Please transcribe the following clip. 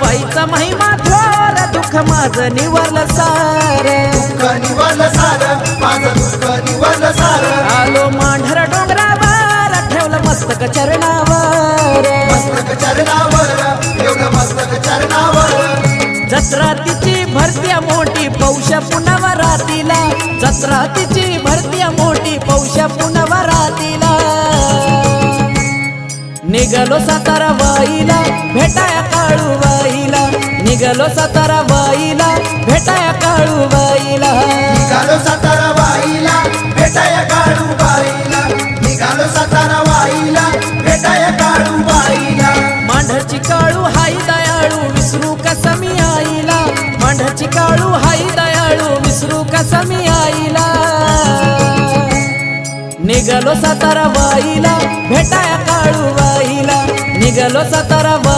काळूबाईचा महिमा थोर दुःख माझं निवरलं सार दुःख निवरलं सार माझं दुःख निवरलं सार आलो मांढर डोंगरावर ठेवलं मस्तक चरणावर मस्तक चरणावर एवढं मस्तक चरणावर जत्रा तिची भरत्या मोठी पौष पुनवरातीला जत्रा तिची भरत्या मोठी पौष पुनवरातीला निघालो सातारा वाईला भेटाया काळूबाईला निघालो सातारा वाईला भेटाया काळूबाईला निघालो सातारा वाईला भेटाया काळूबाईला निघालो सातारा वाईला भेटाया काळूबाईला मांढरची काळू हाई दयाळू विसरू कसा मी आईला मांढरची काळू हाई दयाळू विसरू कसा मी आईला निघालो सातारा वाईला भेटाया काळूबाईला निघालो सातारा वाई